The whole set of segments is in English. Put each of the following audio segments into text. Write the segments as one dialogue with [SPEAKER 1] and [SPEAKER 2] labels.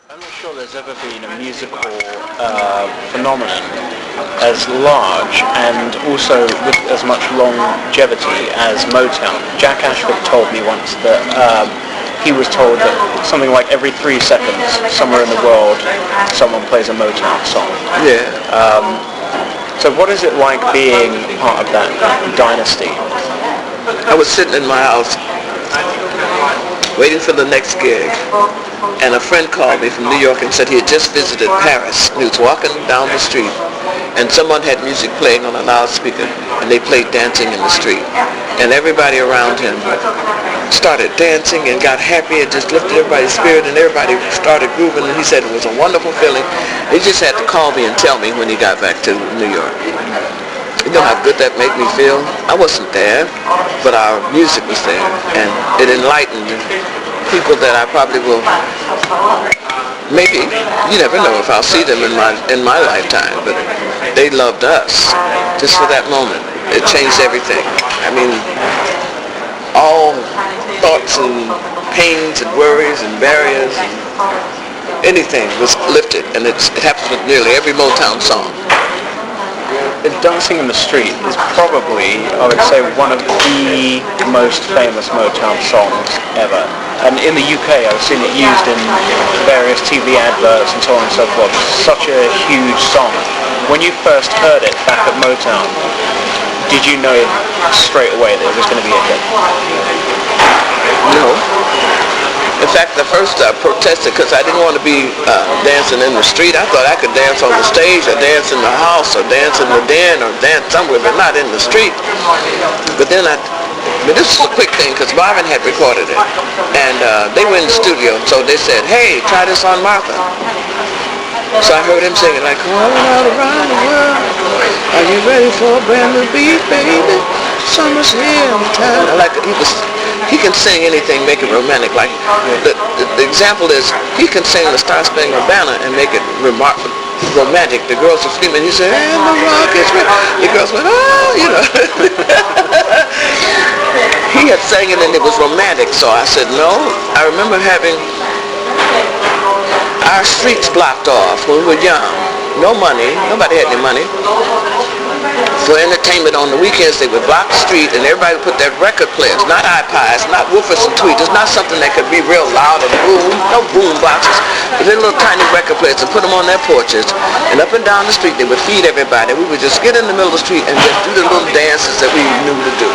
[SPEAKER 1] I'm not sure there's ever been a musical phenomenon as large and also with as much longevity as Motown. Jack Ashford told me once that he was told that something like every 3 seconds somewhere in the world someone plays a Motown song.
[SPEAKER 2] Yeah.
[SPEAKER 1] So what is it like being part of that dynasty?
[SPEAKER 2] I was sitting in my house waiting for the next gig, and a friend called me from New York and said he had just visited Paris. He was walking down the street, and someone had music playing on a loudspeaker, and they played Dancing in the Street. And everybody around him started dancing and got happy and just lifted everybody's spirit, and everybody started grooving, and he said it was a wonderful feeling. He just had to call me and tell me when he got back to New York. You know how good that made me feel? I wasn't there, but our music was there, and it enlightened people that I probably will, maybe, you never know if I'll see them in my lifetime, but they loved us just for that moment. It changed everything. I mean, all thoughts and pains and worries and barriers and anything was lifted, and it happens with nearly every Motown song.
[SPEAKER 1] Dancing in the Street is probably, I would say, one of the most famous Motown songs ever. And in the UK, I've seen it used in various TV adverts and so on and so forth. It's such a huge song. When you first heard it back at Motown, did you know straight away that it was going to be a hit?
[SPEAKER 2] No. In fact, the first I protested because I didn't want to be dancing in the street. I thought I could dance on the stage or dance in the house or dance in the den or dance somewhere, but not in the street. But then this is a quick thing because Marvin had recorded it. And they went in the studio, so they said, hey, try this on Martha. So I heard him singing like, all around the world, are you ready for a brand new beat, baby? Summer's here, time. Like he can sing anything, make it romantic. Like the example is, he can sing the Star Spangled Banner and make it romantic. The girls are screaming. He said, and the rockets. The girls went, oh, you know. He had sang it and it was romantic. So I said, no. I remember having our streets blocked off when we were young. No money. Nobody had any money. For entertainment on the weekends, they would block the street and everybody would put their record players, not iPods, not woofers and tweeters, not something that could be real loud and boom, no boom boxes, but little tiny record players and put them on their porches. And up and down the street, they would feed everybody. We would just get in the middle of the street and just do the little dances that we knew to do.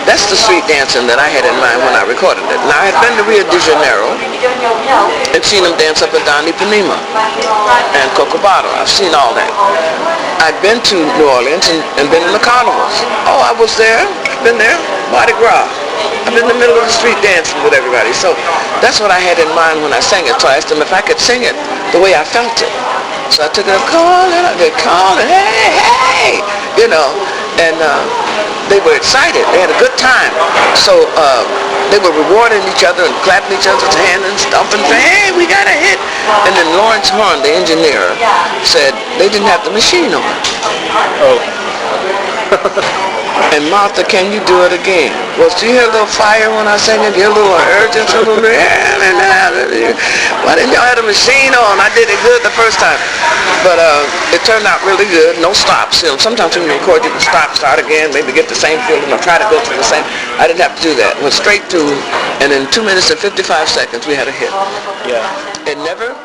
[SPEAKER 2] That's the street dancing that I had in mind when I recorded it. Now, I had been to Rio de Janeiro and seen them dance up and down Ipanema and Cocobado. I've seen all that. I'd been to New Orleans and been in the carnivals. Oh, I was there, been there, Mardi Gras. I've been in the middle of the street dancing with everybody. So that's what I had in mind when I sang it. So I asked them if I could sing it the way I felt it. So I took it up, calling, hey, hey, you know, and they were excited. They had a good time. So they were rewarding each other and clapping each other's hands and stomping, saying, hey, we got a hit. And then Lawrence Horn, the engineer, said they didn't have the machine on.
[SPEAKER 1] Oh.
[SPEAKER 2] And Martha, can you do it again? Well, do you hear a little fire when I sang it? You hear a little urgency? Why didn't y'all have the machine on? I did it good the first time. But it turned out really good. No stops. You know, sometimes when you record, you can start again, maybe get the same feeling or try to go through the same. I didn't have to do that. Went straight to, and in 2 minutes and 55 seconds, we had a hit.
[SPEAKER 1] Yeah.
[SPEAKER 2] It never